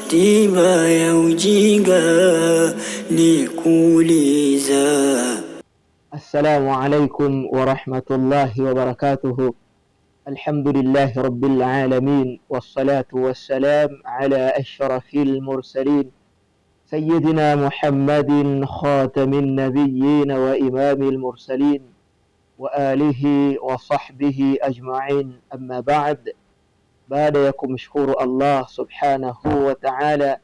tiba ya ujinga ni kuuliza. Assalamu alaikum wa rahmatullahi wa barakatuhu. Alhamdulillahi rabbil alamin, wassalatu wassalam ala ashrafil mursalin sayyidina Muhammadin khatamin nabiyyin wa imamil mursalin wa alihi wa sahbihi ajma'in. Amma ba'd, baada ya kumshukuru Allah subhanahu wa ta'ala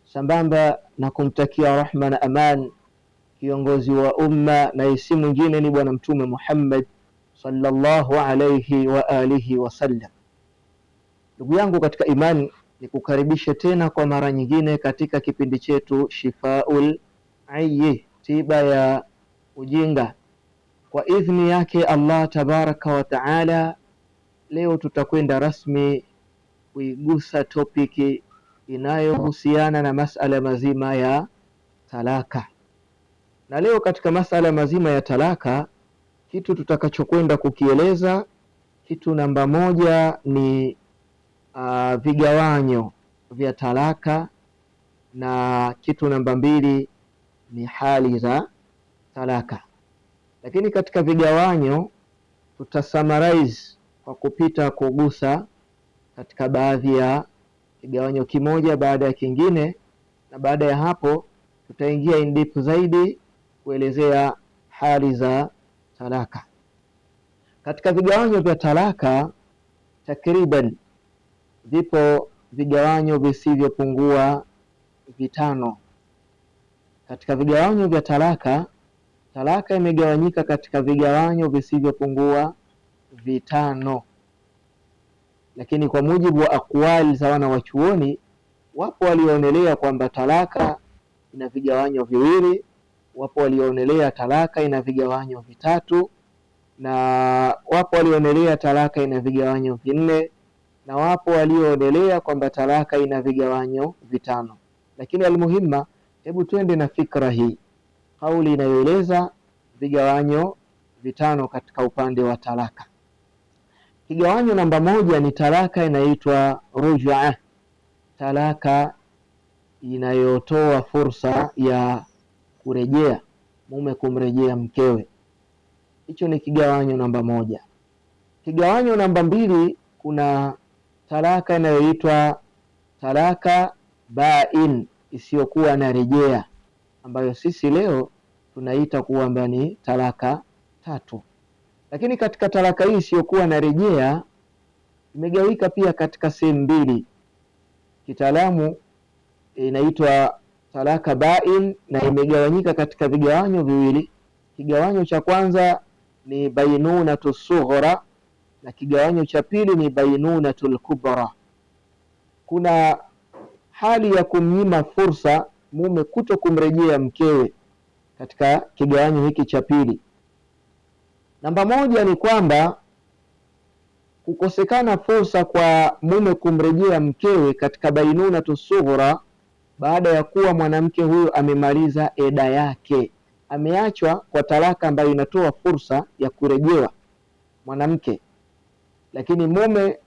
sambamba na kumtakia rahma na aman kiongozi wa umma na si mwingine ni Bwana Mtume Muhammad sallallahu alayhi wa alihi wasallam. Ndugu yangu katika imani, nikukaribishe tena kwa mara nyingine katika kipindi chetu Shifaul Ayyi, tiba ya ujinga. Kwa idhni yake Allah tabaraka wa taala, leo tutakwenda rasmi kuigusa topiki inayohusiana na masala mazima ya talaka. Na leo katika masala mazima ya talaka, kitu tutakachokwenda kukieleza, kitu namba moja ni vigawanyo vya talaka, na kitu namba mbili ni hali za talaka. Lakini katika vigawanyo tutasummarize kwa kupita kugusa katika baadhi ya kigawanyo kimoja baada ya kingine, na baada ya hapo tutaingia in deep zaidi kuelezea hali za talaka. Katika vigawanyo vya talaka takriban vipo vigawanyo visivyopungua vitano. Katika vigawanyo vya talaka, talaka imegawanyika katika vigawanyo visivyopungua vitano, lakini kwa mujibu wa akwali za wana wa chuoni, wapo walioonelea kwamba talaka ina vigawanyo viwili, wapo walioonelea talaka ina vigawanyo vitatu, na wapo walioonelea talaka ina vigawanyo vinne, na wapo walioonelea kwamba talaka ina vigawanyo vitano. Lakini almuhimma, hebu twende na fikra hii, kauli inayoeleza vigawanyo vitano katika upande wa talaka. Kigawanyo namba moja ni talaka inaitwa rujua, talaka inayotoa fursa ya kurejea, mume kumrejea mkewe. Hicho ni kigawanyo namba moja. Kigawanyo namba mbili, kuna talaka inayoitwa talaka bain, isiyokuwa na rejea, ambayo sisi leo tunaita kwamba ni talaka tatu. Lakini katika talaka hii isiyokuwa na rejea imegawika pia katika sehemu mbili. Kitaalamu inaitwa talaka bain na imegawanyika katika vigawanyo viwili. Kigawanyo cha kwanza ni bainunatu sughra na kigawanyo cha pili ni bainunatul kubra. Kuna hali ya kumnyima fursa mume kuto kumrejea mkewe katika kigawanyo hiki cha pili. Namba moja ni kwamba kukosekana fursa kwa mume kumrejea mkewe katika bainunatu sughra baada ya kuwa mwanamke huyo amemaliza eda yake, ameachwa kwa talaka ambayo inatoa fursa ya kurejewa mwanamke, lakini mume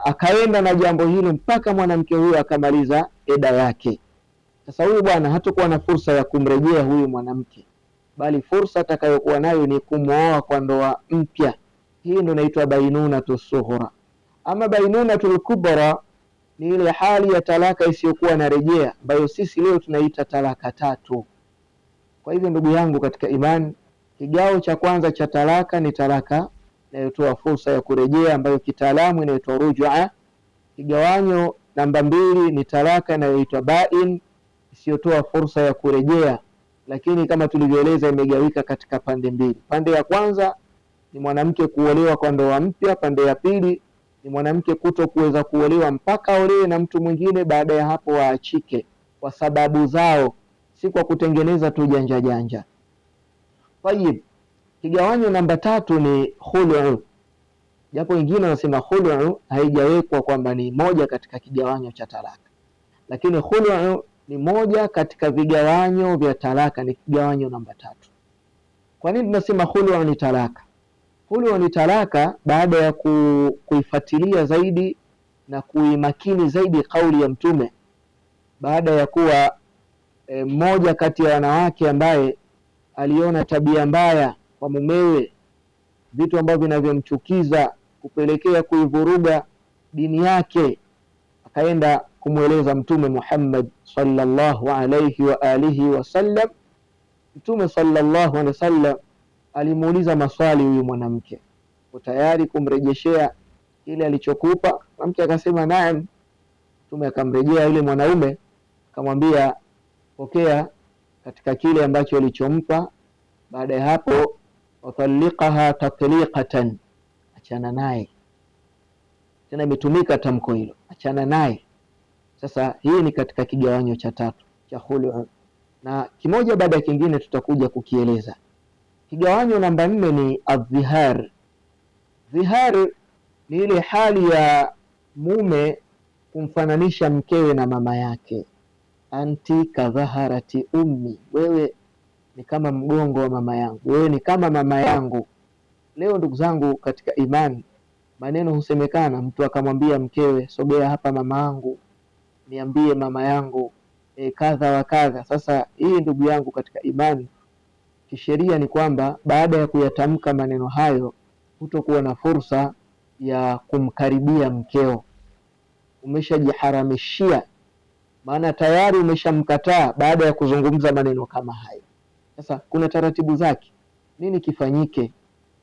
akaenda na jambo hilo mpaka mwanamke huyo akamaliza eda yake. Sasa huyu bwana hatakuwa na fursa ya kumrejea huyu mwanamke, bali fursa atakayokuwa nayo ni kumwoa kwa ndoa mpya. Hii ndio inaitwa bainunatu sughra. Ama bainunatul kubra ni ile hali ya talaka isiyokuwa na rejea, ambayo sisi leo tunaita talaka tatu. Kwa hivyo ndugu yangu katika imani, kigao cha kwanza cha talaka ni talaka inayotoa fursa ya kurejea, ambayo kitaalamu inaitwa rujua. Kigawanyo namba mbili ni talaka inayoitwa bain, isiyotoa fursa ya kurejea, lakini kama tulivyoeleza imegawika katika pande mbili. Pande ya kwanza ni mwanamke kuolewa kwa ndoa mpya, pande ya pili ni mwanamke kuto kuweza kuolewa mpaka olewe na mtu mwingine, baada ya hapo waachike kwa sababu zao, si kwa kutengeneza tu janja janja. Tayib, kigawanyo namba tatu ni khulu, japo wengine wanasema khulu haijawekwa kwamba ni moja katika kigawanyo cha talaka, lakini khulu ni moja katika vigawanyo vya talaka, ni kigawanyo namba tatu. Kwa nini tunasema khulu ni talaka? Khulu ni talaka baada ya kuifuatilia zaidi na kuimakini zaidi kauli ya Mtume baada ya kuwa mmoja kati ya wanawake ambaye aliona tabia mbaya kwa mumewe, vitu ambavyo vinavyomchukiza kupelekea kuivuruga dini yake, akaenda kumweleza Mtume Muhammad sallallahu alayhi wa alihi wasallam. Mtume sallallahu alayhi wasallam alimuuliza maswali huyu mwanamke, uko tayari kumrejeshea kile alichokupa? Mwanamke akasema naam. Mtume akamrejea yule mwanaume akamwambia, pokea katika kile ambacho alichompa. Baada ya hapo, watalliqaha tatliqatan, achana naye. Tena imetumika tamko hilo, achana naye. Sasa hii ni katika kigawanyo cha tatu cha khulu, na kimoja baada ya kingine tutakuja kukieleza. Kigawanyo namba 4 ni adhihar. Dhihar ni ile hali ya mume kumfananisha mkewe na mama yake. Anti kadhaharati ummi, wewe ni kama mgongo wa mama yangu, wewe ni kama mama yangu. Leo ndugu zangu katika imani, maneno husemekana, mtu akamwambia mkewe, sogea hapa mama yangu, niambie mama yangu kadha wa kadha. Sasa hii ndugu yangu katika imani, kisheria ni kwamba baada ya kuyatamka maneno hayo hutokuwa na fursa ya kumkaribia mkeo, umeshajiharamishia, maana tayari umeshamkataa baada ya kuzungumza maneno kama hayo. Sasa kuna taratibu zake, nini kifanyike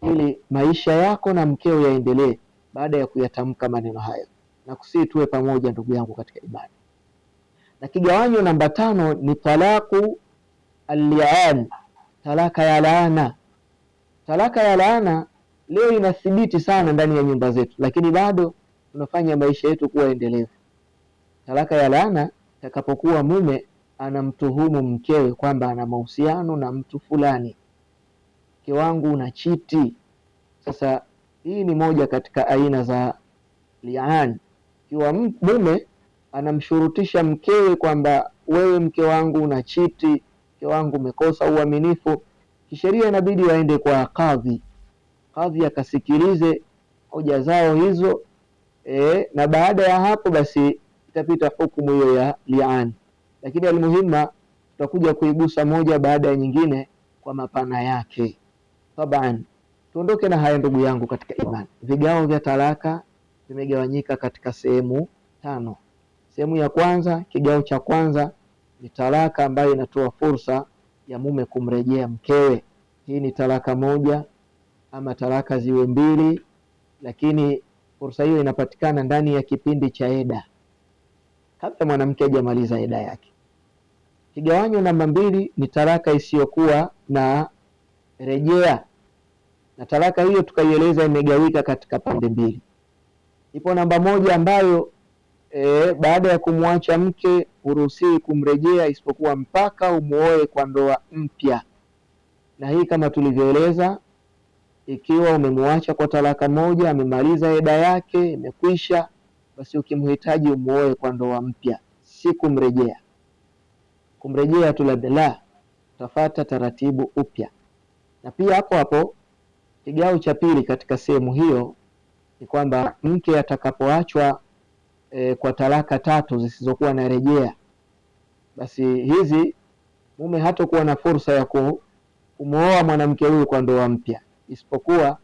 ili maisha yako na mkeo yaendelee baada ya kuyatamka maneno hayo, na kusii tuwe pamoja ndugu yangu katika imani. Na kigawanyo namba 5 ni talaku al-li'an, talaka ya laana. Talaka ya laana leo inathibiti sana ndani ya nyumba zetu, lakini bado tunafanya maisha yetu kuwa endelevu. Talaka ya laana takapokuwa mume anamtuhumu mkewe kwamba ana mahusiano na mtu fulani, mke wangu una chiti. Sasa hii ni moja katika aina za li'an. Kiwa mume anamshurutisha mkewe kwamba wewe mke wangu una chiti, mke wangu umekosa uaminifu, kisheria inabidi waende kwa kadhi, kadhi akasikilize hoja zao hizo, na baada ya hapo basi itapita hukumu hiyo ya li'an. Lakini almuhimma tutakuja kuigusa moja baada ya nyingine kwa mapana yake. Taban, tuondoke na haya ndugu yangu katika imani. Vigao vya talaka vimegawanyika katika sehemu 5. Sehemu ya kwanza, kigao cha kwanza ni talaka ambayo inatoa fursa ya mume kumrejea mkewe. Hii ni talaka moja ama talaka ziwe 2, lakini fursa hiyo inapatikana ndani ya kipindi cha eda, kabla mwanamke hajamaliza eda yake. Kigawanyo namba 2 ni talaka isiyokuwa na rejea, na talaka hiyo tukaieleza imegawika katika pande 2. Ipo namba 1 ambayo baada ya kumwacha mke huruhusiwi kumrejea isipokuwa mpaka umuoe kwa ndoa mpya. Na hii kama tulivyoeleza, ikiwa umemwacha kwa talaka moja, amemaliza eda yake, imekwisha, basi ukimhitaji umuoe kwa ndoa mpya, si kumrejea. Kumrejea tu la, utafuata taratibu upya. Na pia hapo hapo kigao cha pili katika sehemu hiyo ni kwamba mke atakapoachwa kwa talaka 3 zisizokuwa na rejea, basi hizi mume hatakuwa na fursa ya kumuoa mwanamke huyu kwa ndoa mpya, isipokuwa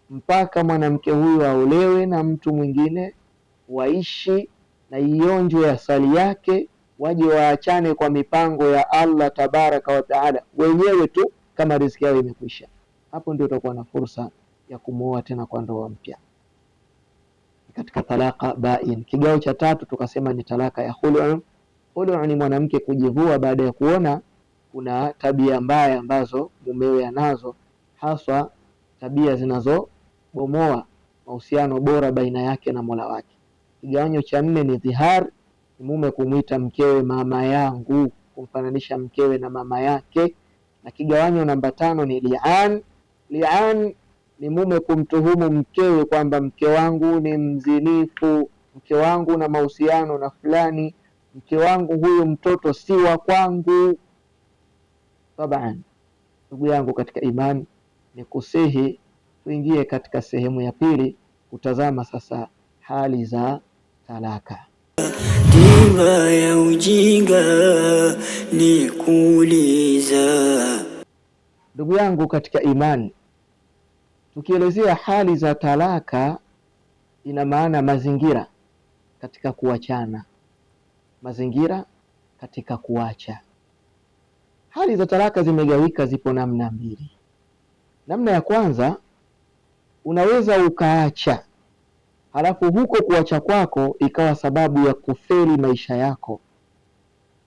mpaka mwanamke huyu aolewe na mtu mwingine, waishi na ionjwe asali yake, waje waachane kwa mipango ya Allah tabaraka wa taala wenyewe tu, kama riziki yao imekwisha. Hapo ndio utakuwa na fursa ya kumuoa tena kwa ndoa mpya. Katika talaka bain, kigao cha 3 tukasema ni talaka ya khulu'. Khulu' ni mwanamke kujivua baada ya kuona kuna tabia mbaya ambazo mumewe anazo, haswa tabia zinazobomoa mahusiano bora baina yake na Mola wake. Kigawanyo cha 4 ni dhihar, ni mume kumuita mkewe mama yangu, kumfananisha mkewe na mama yake. Na kigawanyo namba 5 ni li'an. Li'an ni mume kumtuhumu mkewe kwamba mke wangu ni mzinifu, mke wangu na mahusiano na fulani, mke wangu huyu mtoto si wa kwangu. Taban, ndugu yangu katika imani, ni kusihi tuingie katika sehemu ya pili, kutazama sasa hali za talaka. Tiba ya ujinga ni kuuliza. Ndugu yangu katika imani, tukielezea hali za talaka, ina maana mazingira katika kuachana, mazingira katika kuacha. Hali za talaka zimegawika, zipo namna mbili. Namna ya kwanza, unaweza ukaacha, halafu huko kuacha kwako ikawa sababu ya kufeli maisha yako,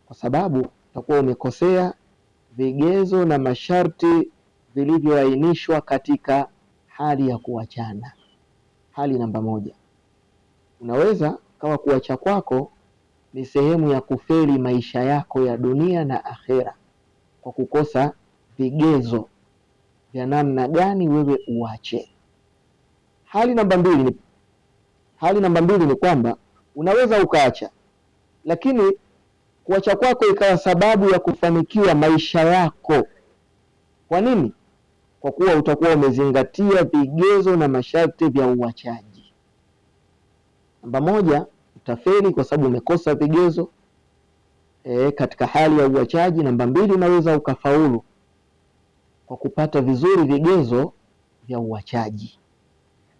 kwa sababu utakuwa umekosea vigezo na masharti vilivyoainishwa katika hali ya kuachana. Hali namba moja, unaweza kawa kuacha kwako ni sehemu ya kufeli maisha yako ya dunia na akhera, kwa kukosa vigezo vya namna gani wewe uache. Hali namba mbili ni kwamba unaweza ukaacha, lakini kuacha kwako ikawa sababu ya kufanikiwa maisha yako. Kwa nini? Kwa kuwa utakuwa umezingatia vigezo na masharti vya uachaji. Namba moja, utafeli kwa sababu umekosa vigezo katika hali ya uachaji. Namba mbili, unaweza ukafaulu kwa kupata vizuri vigezo vya uachaji.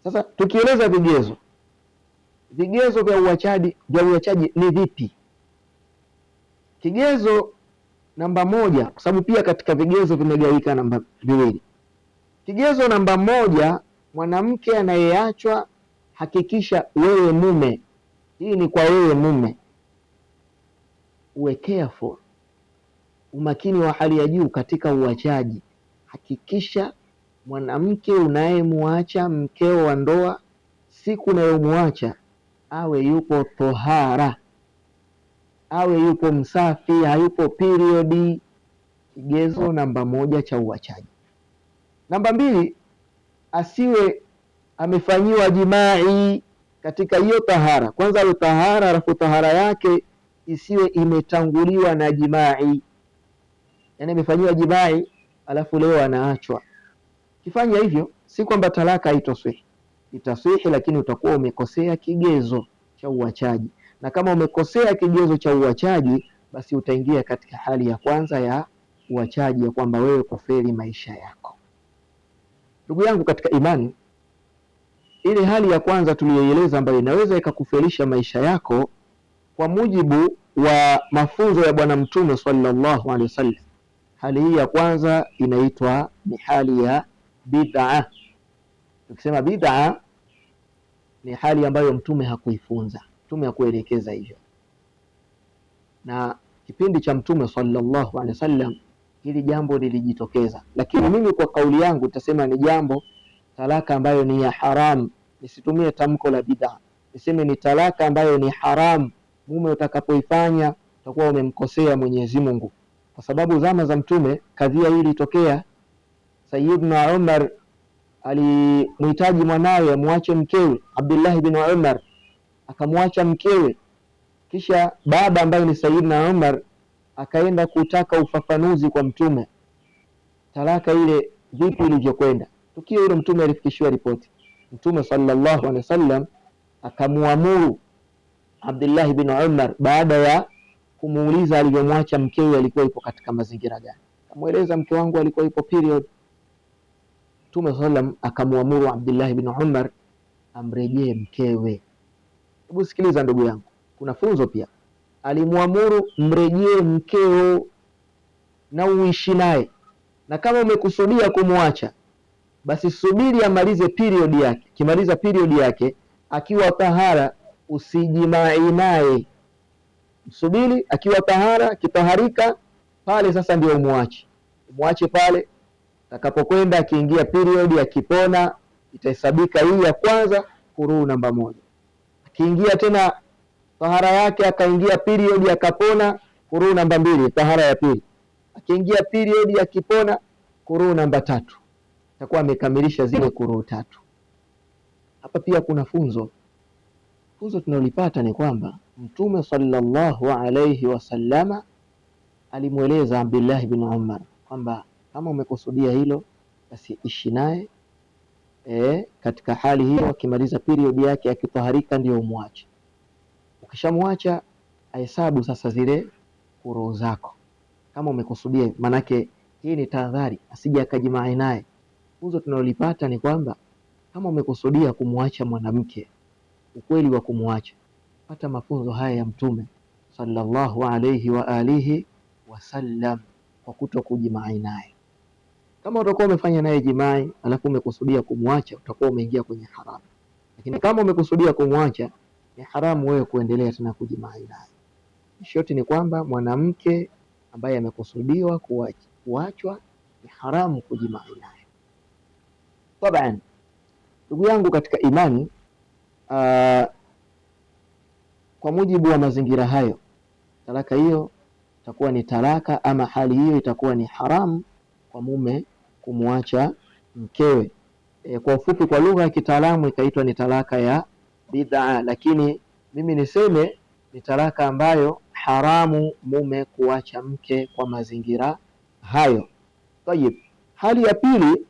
Sasa tukieleza vigezo vya uachaji ni vipi? Kigezo namba moja, kwa sababu pia katika vigezo vimegawika namba viwili. Kigezo namba moja, mwanamke anayeachwa, hakikisha wewe mume, hii ni kwa wewe mume, uwe careful, umakini wa hali ya juu katika uachaji. Hakikisha mwanamke unayemwacha, mkeo wa ndoa, siku unayomwacha awe yupo tohara, awe yupo msafi, hayupo periodi. Kigezo namba moja cha uachaji. Namba mbili, asiwe amefanyiwa jimai katika hiyo tahara. Kwanza awe tahara, alafu tahara yake isiwe imetanguliwa na jimai. Yani amefanyiwa jimai alafu leo anaachwa. Kifanya hivyo, si kwamba talaka haitoswihi, itaswihi, lakini utakuwa umekosea kigezo cha uachaji. Na kama umekosea kigezo cha uachaji, basi utaingia katika hali ya kwanza ya uachaji, ya kwamba wewe kufeli maisha yako. Ndugu yangu katika imani, ile hali ya kwanza tuliyoeleza ambayo inaweza ikakufelisha maisha yako, kwa mujibu wa mafunzo ya Bwana Mtume sallallahu alaihi wasallam, hali hii ya kwanza inaitwa ni hali ya bid'a. Tukisema bid'a, ni hali ambayo Mtume hakuifunza, Mtume hakuelekeza hivyo. Na kipindi cha Mtume sallallahu alaihi wasallam hili jambo lilijitokeza, lakini mimi kwa kauli yangu nitasema ni jambo, talaka ambayo ni ya haram. Nisitumie tamko la bid'a, niseme ni talaka ambayo ni haram. Mume utakapoifanya utakuwa umemkosea Mwenyezi Mungu, kwa sababu zama za Mtume kadhia hii ilitokea. Sayyidna Umar alimhitaji mwanawe amwache mkewe, Abdullah ibn Umar akamwacha mkewe, kisha baba ambaye ni Sayyidna Umar akaenda kutaka ufafanuzi kwa Mtume, talaka ile vipi ilivyokwenda. Tukio hilo Mtume alifikishiwa ripoti. Mtume sallallahu alaihi wasallam akamuamuru Abdullah ibn Umar, baada ya kumuuliza alivyomwacha mkewe alikuwa ipo katika mazingira gani, akamweleza mke wangu alikuwa ipo period. Mtume sallam akamuamuru Abdullah ibn Umar amrejee mkewe. Hebu sikiliza ndugu yangu, kuna funzo pia. Alimuamuru mrejee mkeo na uishi naye, na kama umekusudia kumwacha, basi subiri amalize period yake. Kimaliza period yake akiwa tahara, usijimai naye, subiri akiwa tahara. Kitaharika pale sasa ndio umwache pale. Atakapokwenda akiingia period, akipona itahesabika hii ya kwanza kuruu namba moja. Akiingia tena tahara yake akaingia period akapona, kuruu namba mbili, tahara ya pili. Akiingia period akipona, kuruu namba tatu. Atakuwa amekamilisha zile kuruu tatu. Hapa pia kuna funzo. Funzo tunalipata ni kwamba Mtume sallallahu alayhi wasallama alimweleza Abdullah ibn Umar kwamba kama umekusudia hilo, basi ishi naye katika hali hiyo. Akimaliza period yake akitaharika ndio umwache. Ukishamwacha ahesabu sasa zile kuru zako kama umekusudia, manake hii ni tahadhari asije akajimai naye. Funzo tunalolipata ni kwamba kama umekusudia kumwacha mwanamke, ukweli wa kumwacha, pata mafunzo haya ya Mtume sallallahu alayhi wa alihi wasallam kwa kuto kujimai naye. Kama utakuwa umefanya naye jimai alafu umekusudia kumwacha, utakuwa umeingia kwenye haramu. Lakini kama umekusudia kumwacha, ni haramu wewe kuendelea tena kujimai naye. Shoti ni kwamba mwanamke ambaye amekusudiwa kuachwa ni haramu kujimai naye. Taban, ndugu yangu katika imani, kwa mujibu wa mazingira hayo, talaka hiyo itakuwa ni talaka, ama hali hiyo itakuwa ni haramu kwa mume kumwacha mkewe. Kwa ufupi, kwa lugha ya kitaalamu ikaitwa ni talaka ya bid'a, lakini mimi niseme ni talaka ambayo haramu mume kuacha mke kwa mazingira hayo. Tayib, hali ya pili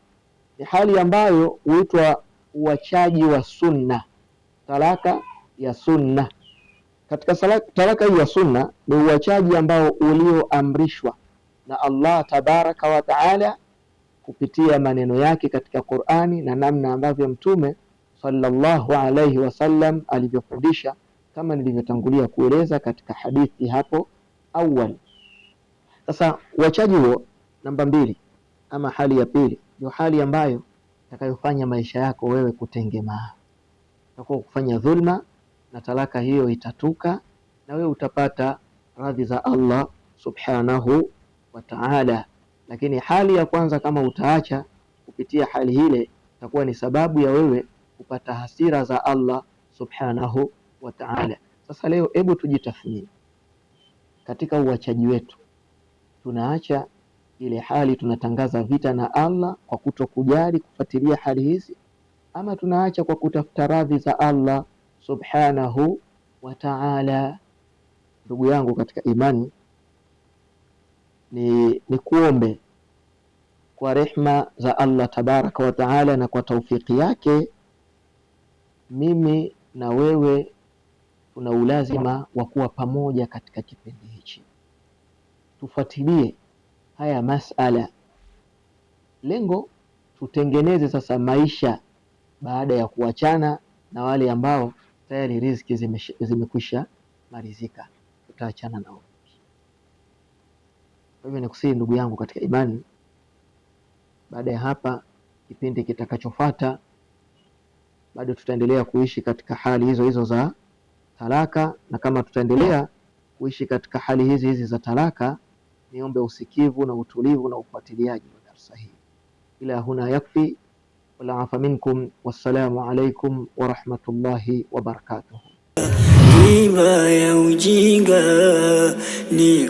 ni hali ambayo huitwa uachaji wa sunna, talaka ya sunna. Katika talaka hii ya sunna ni uachaji ambao ulioamrishwa na Allah tabaraka wa taala kupitia maneno yake katika Qur'ani na namna ambavyo Mtume sallallahu alayhi wasallam alivyofundisha, kama nilivyotangulia kueleza katika hadithi hapo awali. Sasa uachaji huo namba mbili, ama hali ya pili, ndio hali ambayo itakayofanya maisha yako wewe kutengemaa, utakuwa kufanya dhulma, na talaka hiyo itatuka na wewe utapata radhi za Allah subhanahu wa ta'ala. Lakini hali ya kwanza, kama utaacha kupitia hali ile, itakuwa ni sababu ya wewe kupata hasira za Allah subhanahu wa ta'ala. Sasa leo hebu tujitathmini katika uachaji wetu. Tunaacha ile hali, tunatangaza vita na Allah kwa kutokujali kufuatilia hali hizi, ama tunaacha kwa kutafuta radhi za Allah subhanahu wa ta'ala? Ndugu yangu katika imani, ni kuombe kwa rehma za Allah tabaraka wa taala na kwa taufiki yake, mimi na wewe tuna ulazima wa kuwa pamoja katika kipindi hichi. Tufuatilie haya masala, lengo tutengeneze sasa maisha baada ya kuachana na wale ambao tayari riziki zimekwisha malizika, tutaachana nao. Kwa hivyo nikusihi ndugu yangu katika imani, baada ya hapa kipindi kitakachofuata bado tutaendelea kuishi katika hali hizo hizo za talaka, na kama tutaendelea kuishi katika hali hizi hizi za talaka, niombe usikivu na utulivu na ufuatiliaji wa darasa hii. Ila huna yakfi, wala afa minkum, wassalamu alaikum wa rahmatullahi wa barakatuh. Tiba ya ujinga ni